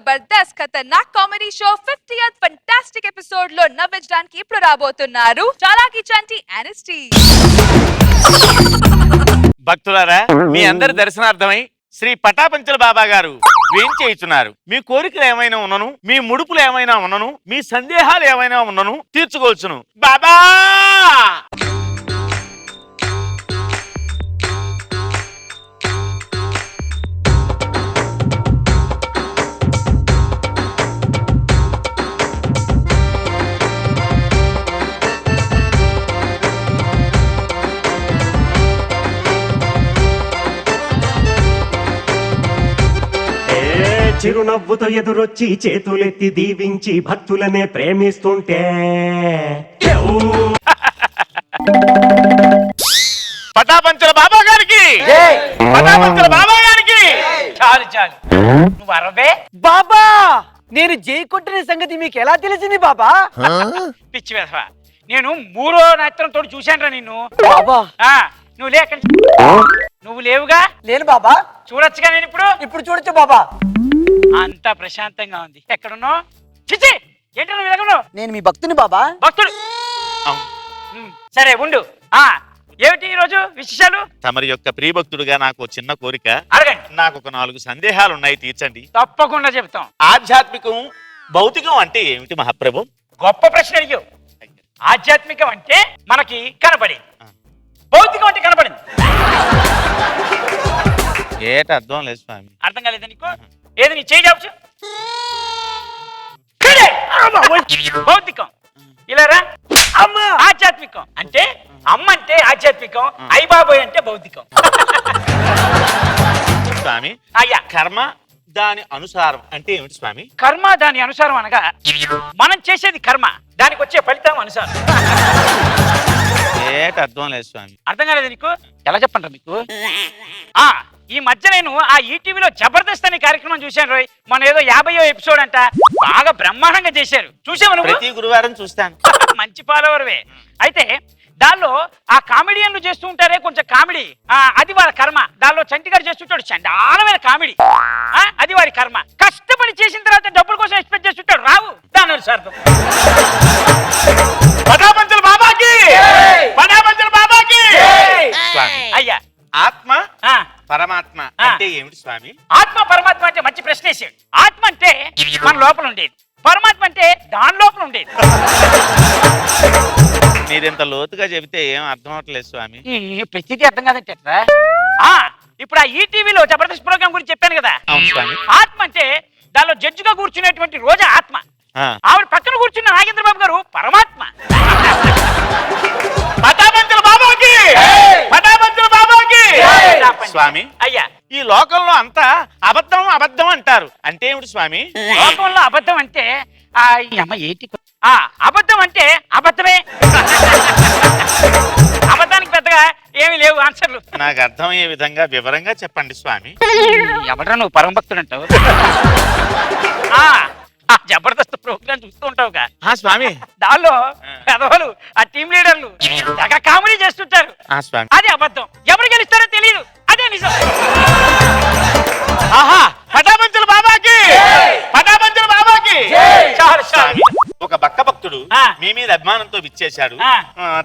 జబర్దస్త్ ఖతర్నాక్ comedy show 50th fantastic episode లో నవ్వించడానికి ఇప్పుడు రాబోతున్నారు చాలాకి చంటి అనిస్టీ. భక్తులారా, మీ అందరి దర్శనార్థమై శ్రీ పటాపంచల బాబా గారు వేంచేయుచున్నారు. మీ కోరికలు ఏమైనా ఉన్నను, మీ ముడుపులు ఏమైనా ఉన్నను, మీ సందేహాలు ఏమైనా ఉన్నను తీర్చుకోవచ్చును. బాబా చిరునవ్వుతో ఎదురొచ్చి చేతులెత్తి దీవించి భక్తులనే ప్రేమిస్తుంటే పటాపంచల బాబా గారికి, పటాపంచల బాబా గారికి. చాలు చాలు, నువ్వు అరవే బాబా. నేను జైకొట్టిన సంగతి మీకు ఎలా తెలిసింది బాబా? పిచ్చి వెధవా, నేను మూడో నేత్రంతో చూశాను రా నిన్ను. బాబా నువ్వు లేక నువ్వు లేవుగా. లేను బాబా. చూడొచ్చుగా నేను ఇప్పుడు చూడొచ్చు బాబా. అంతా ప్రశాంతంగా ఉంది. ఎక్కడున్నావు? చిచ్చి ఏంటి నువ్వు ఎలాగున్నావు? నేను మీ భక్తుని బాబా. భక్తుడు? సరే ఉండు. ఏమిటి ఈ రోజు విశేషాలు? తమరి యొక్క ప్రియభక్తుడుగా నాకు చిన్న కోరిక. అడగండి. నాకు ఒక 4 సందేహాలు ఉన్నాయి, తీర్చండి. తప్పకుండా చెప్తాం. ఆధ్యాత్మికం భౌతికం అంటే ఏమిటి మహాప్రభు? గొప్ప ప్రశ్న అడిగావు. ఆధ్యాత్మికం అంటే మనకి కనపడి, భౌతికం అంటే కనపడింది. ఏట అర్థం లేదు స్వామి. అర్థం కాలేదా నీకు? ఏది నీ చేయి చాపు. భౌతికం ఇలారా. ఆధ్యాత్మికం అంటే అమ్మ అంటే ఆధ్యాత్మికం, అయ్య బాబోయ్ అంటే భౌతికం. స్వామి అయ్యా, కర్మ దాని అనుసారం అంటే ఏమిటి స్వామి? కర్మ దాని అనుసారం అనగా మనం చేసేది కర్మ, దానికి వచ్చే ఫలితం అనుసారం. ఏట అర్థం లేదు స్వామి. అర్థం కాలేదు నీకు? ఎలా చెప్పంటారు మీకు? ఈ మధ్య నేను ఆ ఈటీవీలో జబర్దస్త్ అనే కార్యక్రమం చూశాను రోయ్. మన ఏదో 50వ ఎపిసోడ్ అంట, బాగా బ్రహ్మాండంగా చేశారు. చూసావు నువ్వు? ప్రతి గురువారం చూస్తాను. మంచి ఫాలోవర్వే. అయితే దానిలో ఆ కామెడియన్లు చేస్తూ ఉంటారే కొంచెం కామెడీ, అది వాళ్ళ కర్మ. దానిలో చంటి గారు చేస్తుంటాడు చండాలమైన కామెడీ, అది వారి కర్మ. కష్టపడి చేసిన తర్వాత డబ్బుల కోసం ఎక్స్పెక్ట్ చేస్తుంటాడు, రావు. దాని అనుసారం. పటాపంచల బాబాకి, పటాపంచల బాబాకి. అయ్యా, ఆత్మ పరమాత్మ అంటే ఏమిటి స్వామి? ఆత్మ పరమాత్మ అంటే మంచి ప్రశ్న వేసాడు. ఆత్మ అంటే మన లోపల ఉండేది, పరమాత్మ అంటే దాని లోపల ఉండేది. మీరింత లోతుగా చెబితే ఏం అర్థం అవట్లేదు స్వామి. ప్రతిదీ అర్థం కాదంటే ఇప్పుడు ఆ ఈటీవీలో జబర్దస్త్ ప్రోగ్రామ్ గురించి చెప్పాను కదా. అవును స్వామి. ఆత్మ అంటే దానిలో జడ్జిగా కూర్చునేటువంటి రోజా ఆత్మ, ఆవిడ పక్కన కూర్చున్న నాగేంద్ర బాబు గారు పరమాత్మ. పటాపంచల బాబాకి, పటాపంచల బాబాకి. స్వామి అయ్యా, ఈ లోకంలో అంతా అబద్ధం అబద్ధం అంటారు, అంటే ఏమిటి స్వామి? లోకంలో అబద్ధం అంటే ఏంటి? అబద్ధం అంటే అబద్ధమే. అబద్ధానికి పెద్దగా ఏమీ లేవు ఆన్సర్లు. నాకు అర్థమయ్యే విధంగా వివరంగా చెప్పండి స్వామి. ఎవడరా నువ్వు పరమ భక్తుడు అంటావు? జబర్దస్త్ ప్రోగ్రామ్ చూస్తూ ఉంటావుగా స్వామి. దానిలో పెదవులు ఆ టీమ్ లీడర్లు తెగ కామెడీ చేస్తుంటారు, స్వామి. అది అబద్ధం. ఎవరు గెలుస్తారో తెలియదు, అదే నిజం. పటాపంచల బాబాకి, పటాపంచల బాబాకి. స్వామి, ఒక బక్క భక్తుడు మీ మీద అభిమానంతో విచ్చేశాడు.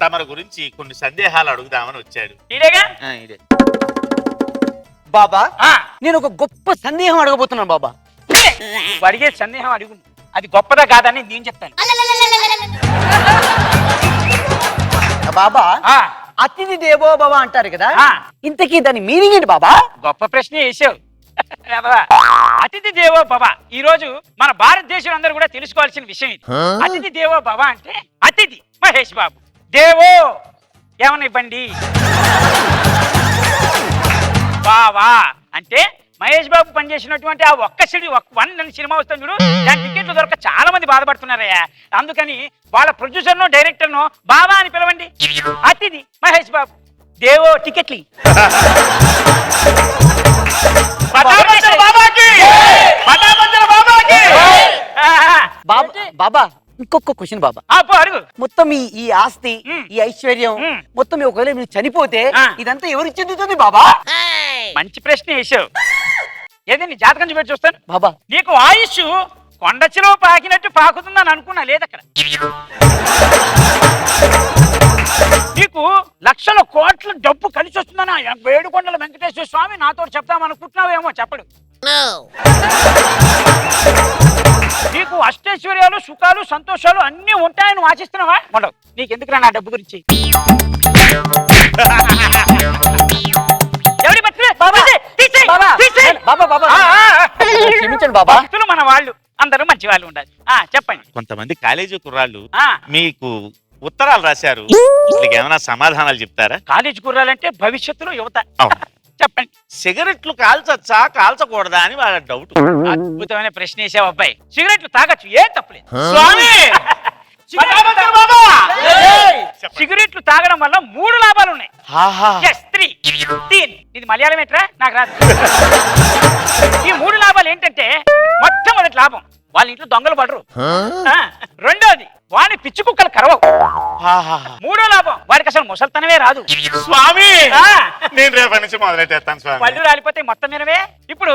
తమరి గురించి కొన్ని సందేహాలు అడుగుదామని వచ్చాడు. ఇదేగా ఇదే బాబా. నేను ఒక గొప్ప సందేహం అడగబోతున్నాను బాబా. అడిగే సందేహం అడుగు, అది గొప్పదా కాదని నేను చెప్తాను. బాబా, అతిథి దేవో భవ అంటారు కదా, ఇంతకీ దాని మీనింగ్ ఏంటి బాబా? గొప్ప ప్రశ్న వేసావు. అతిథి దేవో భవ ఈ రోజు మన భారతదేశం అందరూ కూడా తెలుసుకోవాల్సిన విషయం ఇది. అతిథి దేవో భవ అంటే అతిథి మహేష్ బాబు, దేవో ఏమన్నా ఇవ్వండి, బావా అంటే మహేష్ బాబు పనిచేసినటువంటి ఆ ఒక్క సిడి 1 సినిమా వస్తుంది చూడు, దాని టికెట్లు దొరక చాలా మంది బాధపడుతున్నారయ్యా. అందుకని వాళ్ళ ప్రొడ్యూసర్ను డైరెక్టర్ను బావా అని పిలవండి. అతిథి మహేష్ బాబు, దేవో టికెట్లు. బాబా ఇంకొక క్వశ్చన్ బాబా. అడుగు. మొత్తం ఈ ఆస్తి, ఈ ఐశ్వర్యం మొత్తం ఒకవేళ మీరు చనిపోతే ఇదంతా ఎవరికి చెందుతుంది బాబా? మంచి ప్రశ్న వేసావు. ఏది నీ జాతకం చూపెట్టి చూస్తాను బాబా నీకు ఆయుష్ కొండచిలో పాకినట్టు పాకుతుందని అనుకున్నా లేదక్కడ నీకు లక్షల కోట్ల డబ్బు కలిసి వస్తుందని వేడుకొండల వెంకటేశ్వర స్వామి నాతో చెప్తామనుకుంటున్నావేమో చెప్పడు నీకు అష్టైశ్వర్యాలు సుఖాలు సంతోషాలు అన్ని ఉంటాయని ఆశిస్తున్నావా ఉండవు నీకెందుకురా నా డబ్బు గురించి ఎవరి బతుకులే? తీసేయ్, తీసేయ్. క్షమించండి బాబా భక్తులు మన వాళ్ళు అందరూ మంచి వాళ్ళు ఉండాలి చెప్పండి కొంతమంది కాలేజీ కుర్రాళ్ళు ఆ మీకు ఉత్తరాలు రాశారు వీళ్ళకి ఏమైనా సమాధానాలు చెప్తారా? కాలేజీ కుర్రాలంటే భవిష్యత్తులో యువత అవును. చెప్పండి సిగరెట్లు కాల్చొచ్చా కాల్చకూడదా అని వాళ్ళ డౌట్. అద్భుతమైన ప్రశ్న వేసావు అబ్బాయి సిగరెట్లు తాగొచ్చు ఏం తప్పలేదు స్వామి సిగరెట్లు తాగడం వల్ల 3 లాభాలు ఉన్నాయి ఆహా. Yes, 3. ఇది మలయాళం ఏంట్రా నాకు రాదు ఈ 3 లాభాలు ఏంటంటే మొట్టమొదటి లాభం వాళ్ళ ఇంట్లో దొంగలు పడరు రెండోది వాని పిచ్చి కుక్కలు కరవవు ఆహా. మూడో లాభం వాడికి అసలు ముసల్తనమే రాదు స్వామి ఆ, నేను రేపటి నుంచి మొదలెట్టేస్తాను స్వామి. పళ్ళు రాలిపోతే మొత్తం వినవే ఇప్పుడు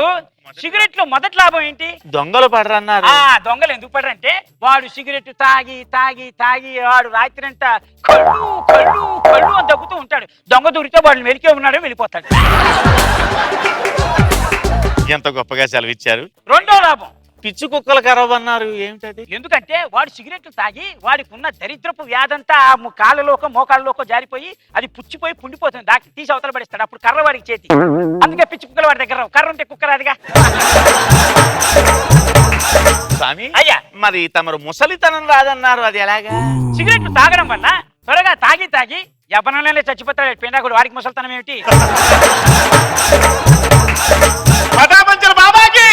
సిగరెట్ లో మొదటి లాభం ఏంటి దొంగలు పడరన్నారు. దొంగలు ఎందుకు పడరంటే వాడు సిగరెట్ తాగి తాగి తాగి వాడు రాత్రంతా కళ్ళు కళ్ళు కళ్ళు అని దగ్గుతూ ఉంటాడు దొంగ దూరితో వాడు మెరికే ఉన్నాడు వెళ్ళిపోతాడు ఎంత గొప్పగా సెలవిచ్చారు. రెండో లాభం పిచ్చి కుక్కలు కరవ అన్నారు ఏమిటది? ఎందుకంటే వాడు సిగరెట్లు తాగి వాడికి ఉన్న దరిద్రపు వ్యాధంతా ఆ కాళ్ళలోకో మోకాళ్ళలోకో జారిపోయి అది పుచ్చిపోయి పుండిపోతుంది డాక్టర్ తీసి అవతల పడిస్తాడు అప్పుడు కర్ర వాడికి చేతి అందుకే పిచ్చి కుక్కలు వాడి దగ్గర రావు. కర్ర ఉంటే కుక్క రాదుగా స్వామి అయ్యా మరి తమరు ముసలితనం రాదన్నారు అది ఎలాగా? సిగరెట్లు తాగడం వల్ల త్వరగా తాగి తాగి యవ్వనంలోనే చచ్చిపోతాడు పెండాకుడు వాడికి ముసలితనం ఏమిటి పటాపంచల బాబాకి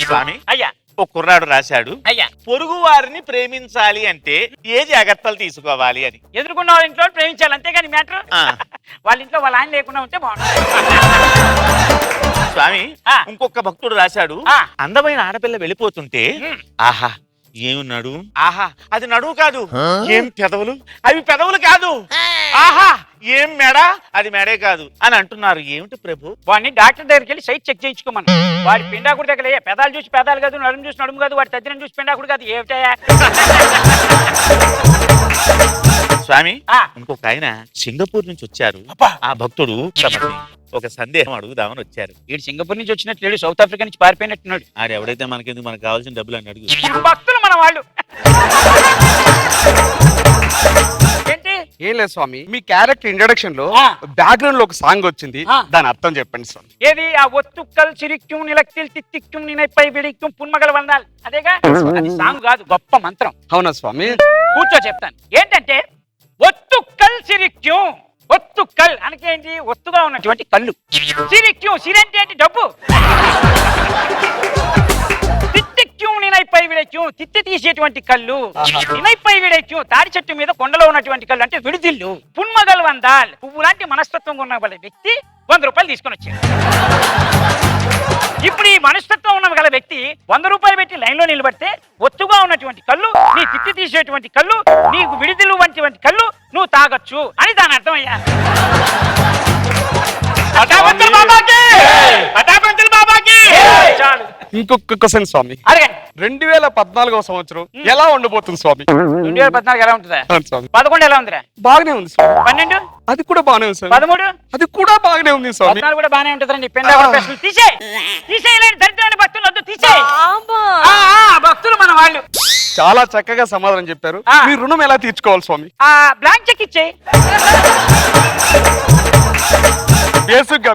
స్వామి అయ్యా ఒక కుర్రాడు రాశాడు అయ్యా పొరుగు వారిని ప్రేమించాలి అంటే ఏ జాగ్రత్తలు తీసుకోవాలి అని. ఎదుర్కొన్న వాళ్ళ ఇంట్లో ప్రేమించాలి అంతేగాని మ్యాటర్ ఆ. వాళ్ళ ఇంట్లో వాళ్ళ ఆయన లేకుండా ఉంటే బాగుంటుంది స్వామి ఆ. ఇంకొక భక్తుడు రాశాడు ఆ. అందమైన ఆడపిల్ల వెళ్ళిపోతుంటే ఆహా ఏమి నడువు ఆహా అది నడువు కాదు ఏం పెదవులు అవి పెదవులు కాదు ఆహా ఏం మెడ అది మెడే కాదు అని అంటున్నారు ఏమిటి ప్రభు? వాడిని డాక్టర్ దగ్గరికి వెళ్ళి సైట్ చెక్ చేయించుకోమని వాడి పిండాకుడి దగ్గర పెదాలు చూసి పెదాలు కాదు నడుము చూసి నడుము కాదు వాడి తద్దినం చూసి పిండాకుడు కాదు ఏమిటయా స్వామి ఆ. ఇంకొక ఆయన సింగపూర్ నుంచి వచ్చారు అబ్బా. ఆ భక్తుడు తమని ఒక సందేహం అడుగుదామని వచ్చారు. వీడు సింగపూర్ నుంచి వచ్చినట్టు లేడు సౌత్ ఆఫ్రికా నుంచి పారిపోయినట్టున్నాడు ఆడు ఎవడైతే మనకెందుకు మనకు కావాల్సిన డబ్బులు అని అడుగు. భక్తులు మన వాళ్ళు ఏంటి ఏం లేదు స్వామి మీ క్యారెక్టర్ ఇంట్రడక్షన్ లో ఆ. బ్యాక్గ్రౌండ్ లో ఒక సాంగ్ వచ్చింది ఆ. దాని అర్థం చెప్పండి స్వామి. ఏది ఆ ఒత్తుక్కల్ చిరిక్యం నిలక్కిల్ తిత్తిక్యం నినైపై విడిక్యం పున్మగల వందాల్ అదేగా అది సాంగ్ కాదు గొప్ప మంత్రం అవునా స్వామి? కూర్చో చెప్తాను ఏంటంటే ఒత్తుక్కల్ చిరిక్యం ఒత్తుక్కల్ అనకేంటి ఒత్తుగా ఉన్నటువంటి కళ్ళు చిరిక్యం సిరి అంటే ఏంటి డబ్బు తిత్తిక్యం నినైపై విడక్యం తిత్తి తీసేటువంటి కళ్ళు నినైపై విడక్యం తాడి చెట్టు మీద కొండలో ఉన్నటువంటి కళ్ళు అంటే విడిదిల్లు పున్మగల్ వందాల్ పువ్వు లాంటి మనస్తత్వం ఉన్న వాళ్ళ వ్యక్తి 100 రూపాయలు తీసుకొని వచ్చాడు ఇప్పుడు ఈ మనస్తత్వం ఉన్న గల వ్యక్తి 100 రూపాయలు పెట్టి లైన్ లో నిలబడితే ఒత్తుగా ఉన్నటువంటి కళ్ళు నీ తిత్తి తీసేటువంటి కళ్ళు నీకు విడిదిలు వంటి కళ్ళు నువ్వు తాగొచ్చు అని దాని అర్థం అయ్యా చాలు ఇంకొక క్వశ్చన్ స్వామి అడగండి 2014వ సంవత్సరం ఎలా ఉండబోతుంది స్వామి? 2014 ఎలా ఉంటుందా అవును స్వామి 11 ఎలా ఉందిరా బాగానే ఉంది స్వామి. 12 అది కూడా బాగానే ఉంది స్వామి. 13 అది కూడా బాగానే ఉంది స్వామి. 14 కూడా బాగానే ఉంటుందండి పెండా ప్రశ్నలు తీసేయలేండి దరిద్రమైన భక్తులు వద్దు తీసేయ్ భక్తులు మన వాళ్ళు చాలా చక్కగా సమాధానం చెప్పారు. ఆ. మీ రుణం ఎలా తీర్చుకోవాలి స్వామి? బ్లాంక్ చెక్ ఇచ్చేయి బేసిక్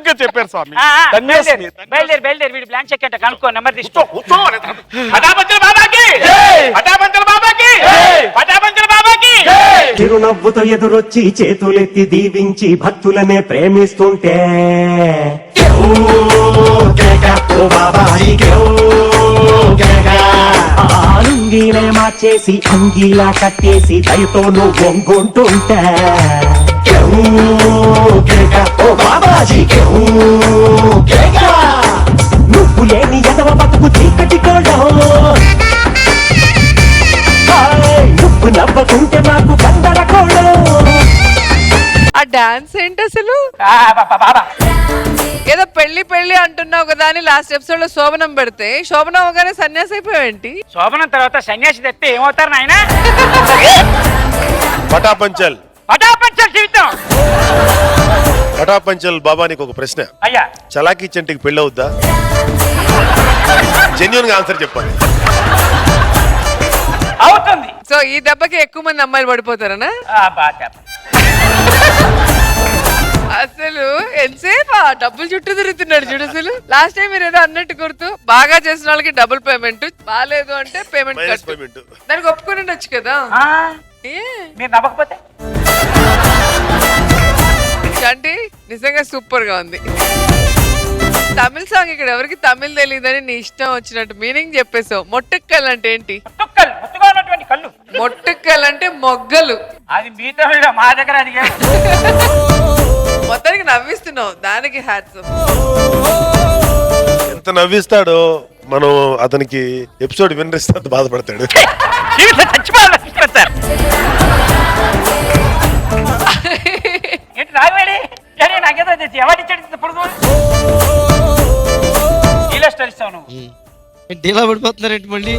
గా చెప్పారు స్వామి. ధన్యవాదాలు. బయలుదేరి వీడు బ్లాంక్ చెక్ అంటే కనుక్కో నెంబర్ తీసుకో పటాపంచల బాబాకి పటాపంచల బాబాకి పటాపంచల బాబాకి చిరునవ్వుతో ఎదురొచ్చి చేతులెత్తి దీవించి భక్తులనే ప్రేమిస్తుంటే కేవ్ కేక, ఓ బాబాయి కేవ్ కేక. ఆ లుంగీనే మార్చేసి అంగీలా కట్టేసి దయతో నువ్వు వంగుంటుంటే కేవ్ కేక, ఓ బాబాజీ కేవ్ కేక. నువ్వు లేని ఎదవ బతుకు చీకటి కోడో నువ్వు నవ్వకుంటే నాకు కందర కోడో. ఆ డాన్స్ ఏంటి అసలు బాబా ఏదో పెళ్లి పెళ్లి పెళ్లి అంటున్నావు కదా అని లాస్ట్ ఎపిసోడ్ లో శోభనం పెడితే శోభనం అవగానే సన్యాసి అయిపోయావేంటి? శోభనం తర్వాత సన్యాసి తెస్తే ఏమవుతారు నాయన? పటాపంచల్ పటాపంచల్ జీవితం. పటాపంచల్ బాబా నీకు ఒక ప్రశ్న. అయ్యా చలాకీ చంటికి పెళ్ళవుద్దా? జెన్యున్ గా ఆన్సర్ చెప్పండి. అవుతుంది. సో ఈ దెబ్బకి ఎక్కువ మంది అమ్మాయిలు పడిపోతారనా? బాగా అసలు ఎంతసేపు ఆ డబ్బులు చుట్టూ తిరుగుతున్నాడు చూడు. అసలు లాస్ట్ టైం మీరు ఏదో అన్నట్టు గుర్తు, బాగా చేసిన వాళ్ళకి డబుల్ పేమెంట్, బాగాలేదు అంటే పేమెంట్ మైనస్ కట్టు. పేమెంట్. దానికి ఒప్పుకొని ఉండొచ్చు కదా. ఏ మీరు నమ్మకపోతే చంటి నిజంగా సూపర్ గా ఉంది. తమిళ సాంగ్ ఇక్కడ ఎవరికి తమిళ్ తెలియదని నీ ఇష్టం వచ్చినట్టు మీనింగ్ చెప్పేసావు. మొట్టుక్కల్ అంటే ఏంటి? ముట్టుగా ఉన్నటువంటి కళ్ళు. మొట్టుక్కల్ అంటే మొగ్గలు. అది మీతో మా దగ్గర అది కాదు. మొత్తానికి నవ్విస్తున్నావు, దానికి హ్యాట్స్ ఆఫ్. ఎంత నవ్విస్తాడో మనం అతనికి ఎపిసోడ్ వినరిస్తే అంత బాధపడతాడు. జీవితం చచ్చిపోవాలి సార్. ఏంటి రాగవేడి? నాకేదో ఎవరిచ్చాడు ఇప్పుడు ఇలా స్టోరీ ఇస్తావు నువ్వు. డీలా పడిపోతున్నారేంటి మళ్ళీ?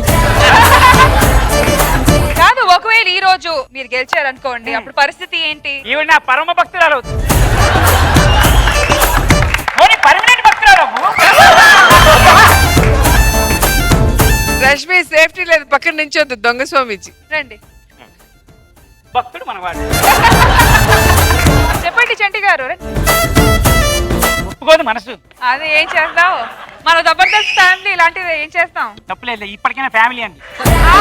కాదు, ఒకవేళ ఈ రోజు మీరు గెలిచారనుకోండి, అప్పుడు పరిస్థితి ఏంటి? ఈవిడ నా పరమ భక్తురాలు అవుతుంది. పర్మనెంట్ భక్తురాలు. రష్మి సేఫ్టీ లేదు, పక్కన నుంచి వద్దు, దొంగ స్వామిజీ రండి భక్తుడు మనవాడు. చెప్పండి చంటి గారు. రండి. ఒప్పుకోదు మనసు. అది ఏం చేస్తావు? మన జబర్దస్త్ ఫ్యామిలీ ఇలాంటిది ఏం చేస్తాం? తప్పులేదు, ఇప్పటికైనా ఫ్యామిలీ అండి. ఆ!